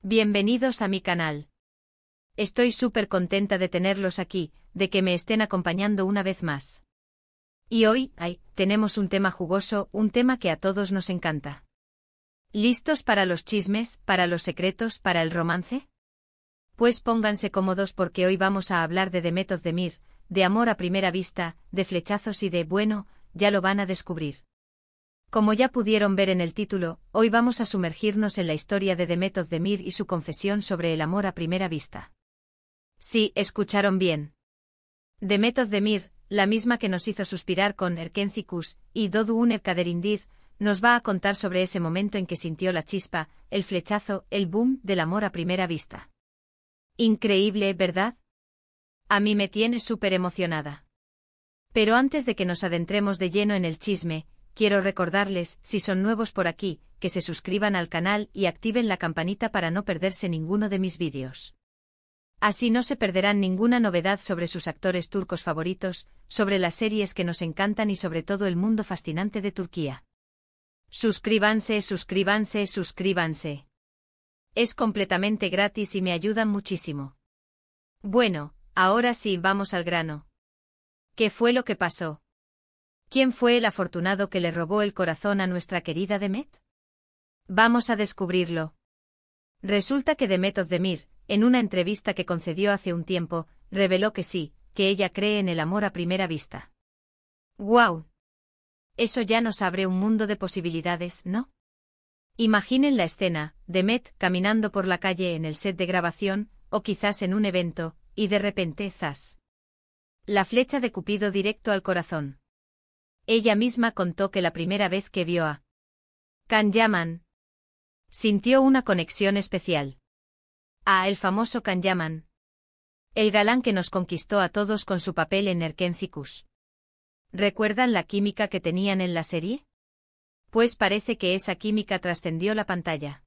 Bienvenidos a mi canal. Estoy súper contenta de tenerlos aquí, de que me estén acompañando una vez más. Y hoy, tenemos un tema jugoso, un tema que a todos nos encanta. ¿Listos para los chismes, para los secretos, para el romance? Pues pónganse cómodos porque hoy vamos a hablar de Demet Özdemir, de amor a primera vista, de flechazos y de, bueno, ya lo van a descubrir. Como ya pudieron ver en el título, hoy vamos a sumergirnos en la historia de Demet Özdemir y su confesión sobre el amor a primera vista. Sí, escucharon bien. Demet Özdemir, la misma que nos hizo suspirar con Erkenci y Doğu Kaderimdir, nos va a contar sobre ese momento en que sintió la chispa, el flechazo, el boom del amor a primera vista. Increíble, ¿verdad? A mí me tiene súper emocionada. Pero antes de que nos adentremos de lleno en el chisme, quiero recordarles, si son nuevos por aquí, que se suscriban al canal y activen la campanita para no perderse ninguno de mis vídeos. Así no se perderán ninguna novedad sobre sus actores turcos favoritos, sobre las series que nos encantan y sobre todo el mundo fascinante de Turquía. Suscríbanse, suscríbanse, suscríbanse. Es completamente gratis y me ayudan muchísimo. Bueno, ahora sí, vamos al grano. ¿Qué fue lo que pasó? ¿Quién fue el afortunado que le robó el corazón a nuestra querida Demet? Vamos a descubrirlo. Resulta que Demet Özdemir, en una entrevista que concedió hace un tiempo, reveló que sí, que ella cree en el amor a primera vista. ¡Guau! Eso ya nos abre un mundo de posibilidades, ¿no? Imaginen la escena, Demet caminando por la calle en el set de grabación, o quizás en un evento, y de repente, ¡zas! La flecha de Cupido directo al corazón. Ella misma contó que la primera vez que vio a Can Yaman, sintió una conexión especial. El famoso Can Yaman, el galán que nos conquistó a todos con su papel en Erkenci. ¿Recuerdan la química que tenían en la serie? Pues parece que esa química trascendió la pantalla.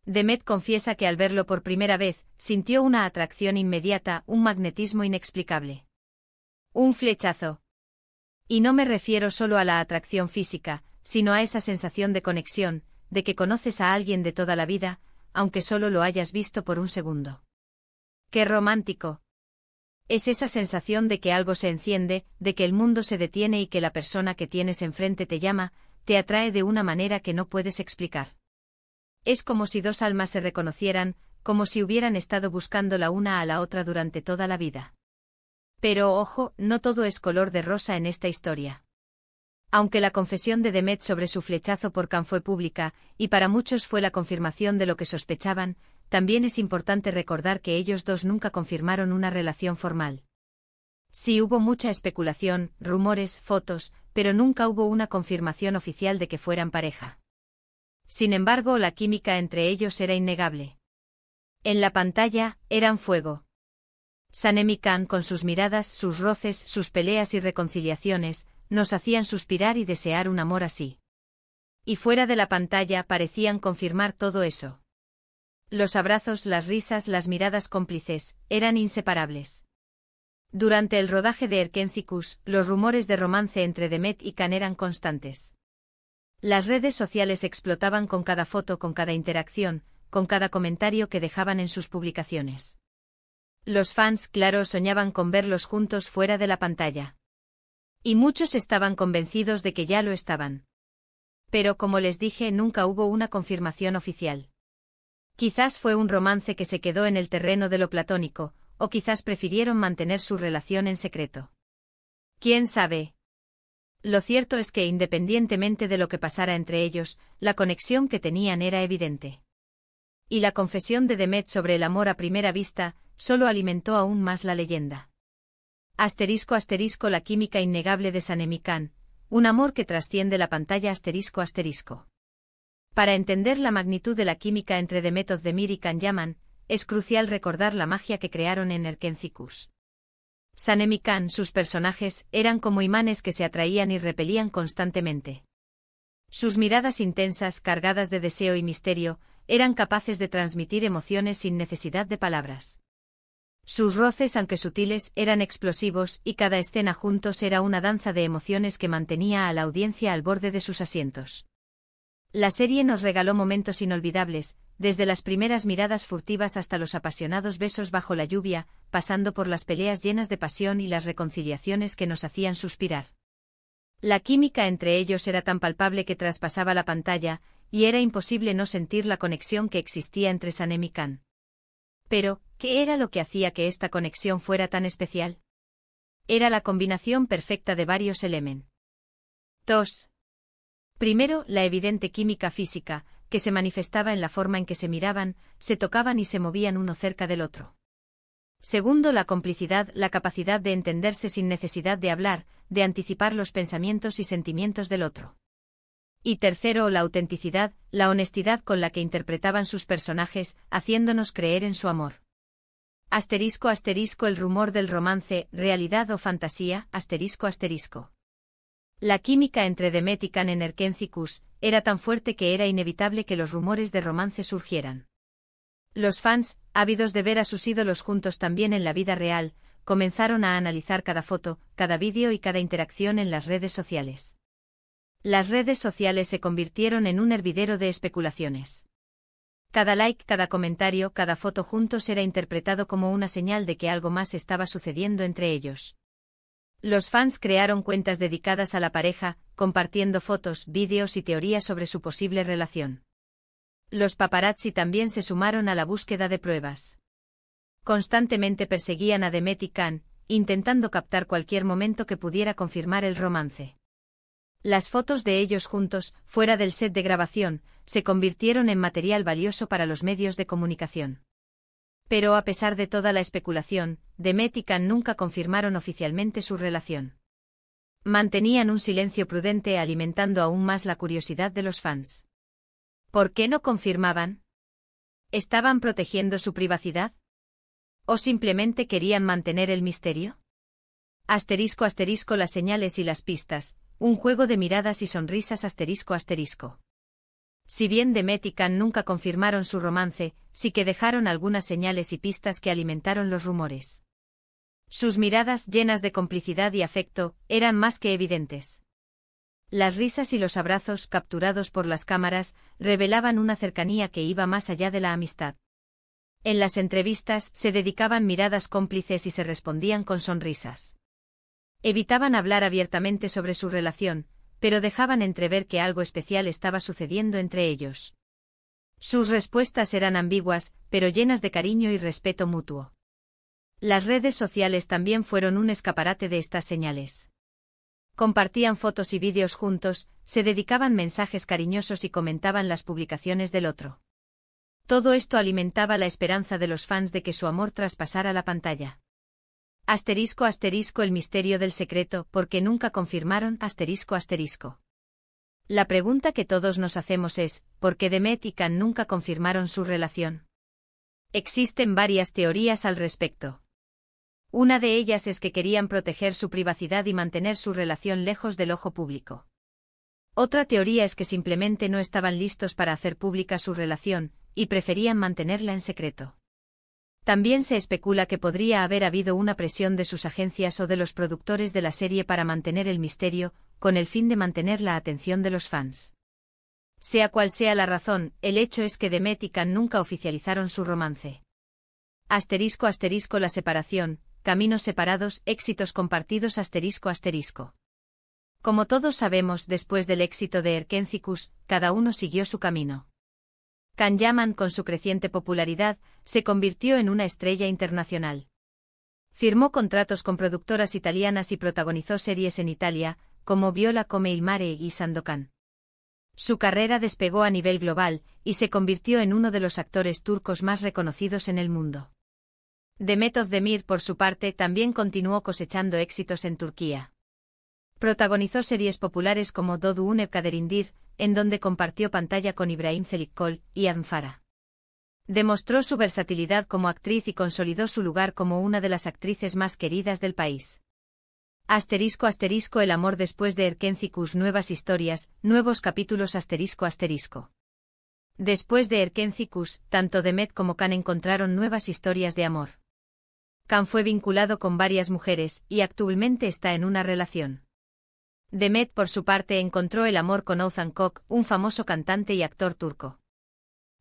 Demet confiesa que al verlo por primera vez, sintió una atracción inmediata, un magnetismo inexplicable. Un flechazo. Y no me refiero solo a la atracción física, sino a esa sensación de conexión, de que conoces a alguien de toda la vida, aunque solo lo hayas visto por un segundo. ¡Qué romántico! Es esa sensación de que algo se enciende, de que el mundo se detiene y que la persona que tienes enfrente te llama, te atrae de una manera que no puedes explicar. Es como si dos almas se reconocieran, como si hubieran estado buscando la una a la otra durante toda la vida. Pero ojo, no todo es color de rosa en esta historia. Aunque la confesión de Demet sobre su flechazo por Can fue pública, y para muchos fue la confirmación de lo que sospechaban, también es importante recordar que ellos dos nunca confirmaron una relación formal. Sí hubo mucha especulación, rumores, fotos, pero nunca hubo una confirmación oficial de que fueran pareja. Sin embargo, la química entre ellos era innegable. En la pantalla, eran fuego. Sanemi Can con sus miradas, sus roces, sus peleas y reconciliaciones, nos hacían suspirar y desear un amor así. Y fuera de la pantalla parecían confirmar todo eso. Los abrazos, las risas, las miradas cómplices, eran inseparables. Durante el rodaje de Erkenci, los rumores de romance entre Demet y Can eran constantes. Las redes sociales explotaban con cada foto, con cada interacción, con cada comentario que dejaban en sus publicaciones. Los fans, claro, soñaban con verlos juntos fuera de la pantalla. Y muchos estaban convencidos de que ya lo estaban. Pero como les dije, nunca hubo una confirmación oficial. Quizás fue un romance que se quedó en el terreno de lo platónico, o quizás prefirieron mantener su relación en secreto. ¿Quién sabe? Lo cierto es que independientemente de lo que pasara entre ellos, la conexión que tenían era evidente. Y la confesión de Demet sobre el amor a primera vista, solo alimentó aún más la leyenda. Asterisco asterisco la química innegable de Sanemi Can, un amor que trasciende la pantalla asterisco asterisco. Para entender la magnitud de la química entre Demet Özdemir y Can Yaman, es crucial recordar la magia que crearon en Erkenci. Sanemi Can, sus personajes, eran como imanes que se atraían y repelían constantemente. Sus miradas intensas, cargadas de deseo y misterio, eran capaces de transmitir emociones sin necesidad de palabras. Sus roces, aunque sutiles, eran explosivos y cada escena juntos era una danza de emociones que mantenía a la audiencia al borde de sus asientos. La serie nos regaló momentos inolvidables, desde las primeras miradas furtivas hasta los apasionados besos bajo la lluvia, pasando por las peleas llenas de pasión y las reconciliaciones que nos hacían suspirar. La química entre ellos era tan palpable que traspasaba la pantalla, y era imposible no sentir la conexión que existía entre Sanem y Can. Pero, ¿qué era lo que hacía que esta conexión fuera tan especial? Era la combinación perfecta de varios elementos. 2. Primero, la evidente química física, que se manifestaba en la forma en que se miraban, se tocaban y se movían uno cerca del otro. Segundo, la complicidad, la capacidad de entenderse sin necesidad de hablar, de anticipar los pensamientos y sentimientos del otro. Y tercero, la autenticidad, la honestidad con la que interpretaban sus personajes, haciéndonos creer en su amor. Asterisco asterisco el rumor del romance, realidad o fantasía, asterisco asterisco. La química entre Demet y Can en Erkenci-Kus era tan fuerte que era inevitable que los rumores de romance surgieran. Los fans, ávidos de ver a sus ídolos juntos también en la vida real, comenzaron a analizar cada foto, cada vídeo y cada interacción en las redes sociales. Las redes sociales se convirtieron en un hervidero de especulaciones. Cada like, cada comentario, cada foto juntos era interpretado como una señal de que algo más estaba sucediendo entre ellos. Los fans crearon cuentas dedicadas a la pareja, compartiendo fotos, vídeos y teorías sobre su posible relación. Los paparazzi también se sumaron a la búsqueda de pruebas. Constantemente perseguían a Demet y Can, intentando captar cualquier momento que pudiera confirmar el romance. Las fotos de ellos juntos, fuera del set de grabación, se convirtieron en material valioso para los medios de comunicación. Pero a pesar de toda la especulación, Demet y Can nunca confirmaron oficialmente su relación. Mantenían un silencio prudente alimentando aún más la curiosidad de los fans. ¿Por qué no confirmaban? ¿Estaban protegiendo su privacidad? ¿O simplemente querían mantener el misterio? Asterisco asterisco las señales y las pistas, un juego de miradas y sonrisas asterisco asterisco. Si bien Demet y Can nunca confirmaron su romance, sí que dejaron algunas señales y pistas que alimentaron los rumores. Sus miradas, llenas de complicidad y afecto, eran más que evidentes. Las risas y los abrazos, capturados por las cámaras, revelaban una cercanía que iba más allá de la amistad. En las entrevistas, se dedicaban miradas cómplices y se respondían con sonrisas. Evitaban hablar abiertamente sobre su relación, pero dejaban entrever que algo especial estaba sucediendo entre ellos. Sus respuestas eran ambiguas, pero llenas de cariño y respeto mutuo. Las redes sociales también fueron un escaparate de estas señales. Compartían fotos y vídeos juntos, se dedicaban mensajes cariñosos y comentaban las publicaciones del otro. Todo esto alimentaba la esperanza de los fans de que su amor traspasara la pantalla. Asterisco asterisco el misterio del secreto, porque nunca confirmaron asterisco asterisco. La pregunta que todos nos hacemos es, ¿por qué Demet y Can nunca confirmaron su relación? Existen varias teorías al respecto. Una de ellas es que querían proteger su privacidad y mantener su relación lejos del ojo público. Otra teoría es que simplemente no estaban listos para hacer pública su relación, y preferían mantenerla en secreto. También se especula que podría haber habido una presión de sus agencias o de los productores de la serie para mantener el misterio, con el fin de mantener la atención de los fans. Sea cual sea la razón, el hecho es que Demet y Can nunca oficializaron su romance. Asterisco asterisco la separación, caminos separados, éxitos compartidos asterisco asterisco. Como todos sabemos, después del éxito de Erkenci-Kus, cada uno siguió su camino. Can Yaman, con su creciente popularidad, se convirtió en una estrella internacional. Firmó contratos con productoras italianas y protagonizó series en Italia, como Viola come il mare y Sandokan. Su carrera despegó a nivel global, y se convirtió en uno de los actores turcos más reconocidos en el mundo. Demet Özdemir, por su parte, también continuó cosechando éxitos en Turquía. Protagonizó series populares como Dodu Une Kaderindir, en donde compartió pantalla con Ibrahim Çelikkol y Adnfara. Demostró su versatilidad como actriz y consolidó su lugar como una de las actrices más queridas del país. Asterisco asterisco el amor después de Erkenci-Kus, nuevas historias, nuevos capítulos asterisco asterisco. Después de Erkenci-Kus, tanto Demet como Can encontraron nuevas historias de amor. Can fue vinculado con varias mujeres y actualmente está en una relación. Demet, por su parte, encontró el amor con Oğuzhan Koç, un famoso cantante y actor turco.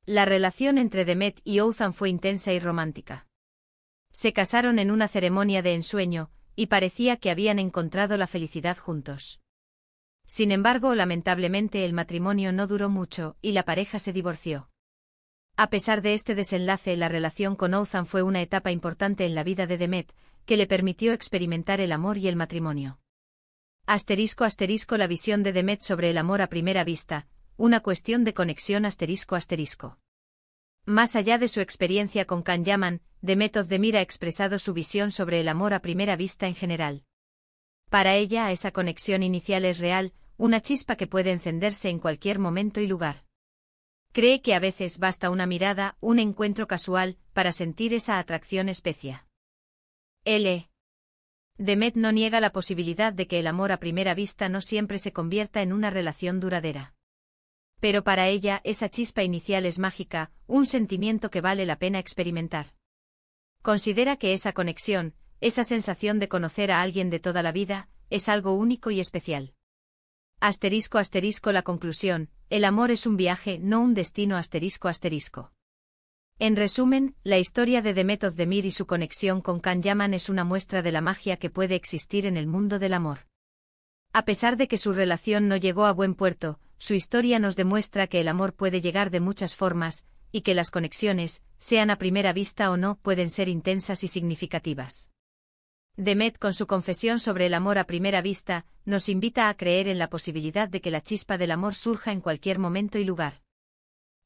La relación entre Demet y Oğuzhan fue intensa y romántica. Se casaron en una ceremonia de ensueño, y parecía que habían encontrado la felicidad juntos. Sin embargo, lamentablemente el matrimonio no duró mucho, y la pareja se divorció. A pesar de este desenlace, la relación con Oğuzhan fue una etapa importante en la vida de Demet, que le permitió experimentar el amor y el matrimonio. Asterisco asterisco la visión de Demet sobre el amor a primera vista, una cuestión de conexión asterisco asterisco. Más allá de su experiencia con Can Yaman, Demet Özdemir ha expresado su visión sobre el amor a primera vista en general. Para ella, esa conexión inicial es real, una chispa que puede encenderse en cualquier momento y lugar. Cree que a veces basta una mirada, un encuentro casual, para sentir esa atracción especia. Demet no niega la posibilidad de que el amor a primera vista no siempre se convierta en una relación duradera. Pero para ella, esa chispa inicial es mágica, un sentimiento que vale la pena experimentar. Considera que esa conexión, esa sensación de conocer a alguien de toda la vida, es algo único y especial. Asterisco asterisco la conclusión, el amor es un viaje, no un destino asterisco asterisco. En resumen, la historia de Demet Özdemir y su conexión con Can Yaman es una muestra de la magia que puede existir en el mundo del amor. A pesar de que su relación no llegó a buen puerto, su historia nos demuestra que el amor puede llegar de muchas formas, y que las conexiones, sean a primera vista o no, pueden ser intensas y significativas. Demet, con su confesión sobre el amor a primera vista, nos invita a creer en la posibilidad de que la chispa del amor surja en cualquier momento y lugar.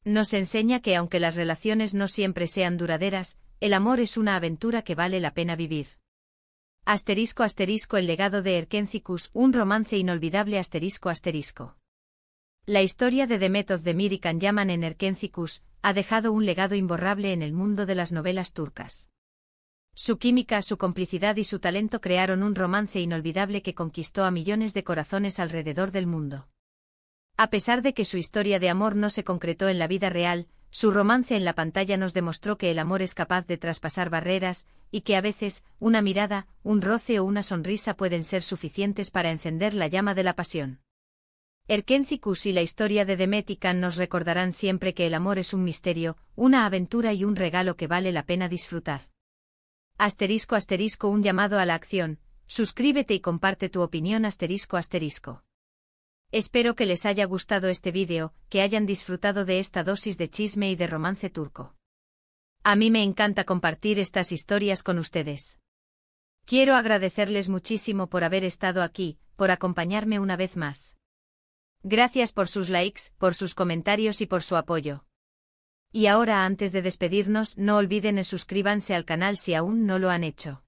Nos enseña que aunque las relaciones no siempre sean duraderas, el amor es una aventura que vale la pena vivir. Asterisco asterisco el legado de Erkenci-Kuş, un romance inolvidable asterisco asterisco. La historia de Demet Özdemir y Can Yaman en Erkenci-Kuş ha dejado un legado imborrable en el mundo de las novelas turcas. Su química, su complicidad y su talento crearon un romance inolvidable que conquistó a millones de corazones alrededor del mundo. A pesar de que su historia de amor no se concretó en la vida real, su romance en la pantalla nos demostró que el amor es capaz de traspasar barreras, y que a veces, una mirada, un roce o una sonrisa pueden ser suficientes para encender la llama de la pasión. Erkenci-Kuş y la historia de Demet y Can nos recordarán siempre que el amor es un misterio, una aventura y un regalo que vale la pena disfrutar. Asterisco asterisco un llamado a la acción, suscríbete y comparte tu opinión asterisco asterisco. Espero que les haya gustado este vídeo, que hayan disfrutado de esta dosis de chisme y de romance turco. A mí me encanta compartir estas historias con ustedes. Quiero agradecerles muchísimo por haber estado aquí, por acompañarme una vez más. Gracias por sus likes, por sus comentarios y por su apoyo. Y ahora, antes de despedirnos, no olviden suscribirse al canal si aún no lo han hecho.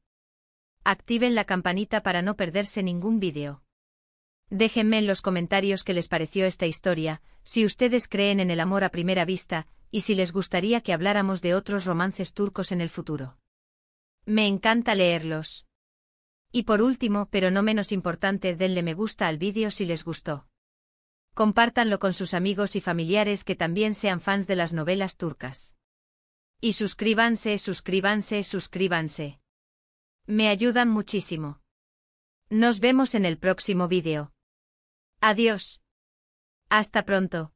Activen la campanita para no perderse ningún vídeo. Déjenme en los comentarios qué les pareció esta historia, si ustedes creen en el amor a primera vista, y si les gustaría que habláramos de otros romances turcos en el futuro. Me encanta leerlos. Y por último, pero no menos importante, denle me gusta al vídeo si les gustó. Compártanlo con sus amigos y familiares que también sean fans de las novelas turcas. Y suscríbanse, suscríbanse, suscríbanse. Me ayudan muchísimo. Nos vemos en el próximo vídeo. Adiós. Hasta pronto.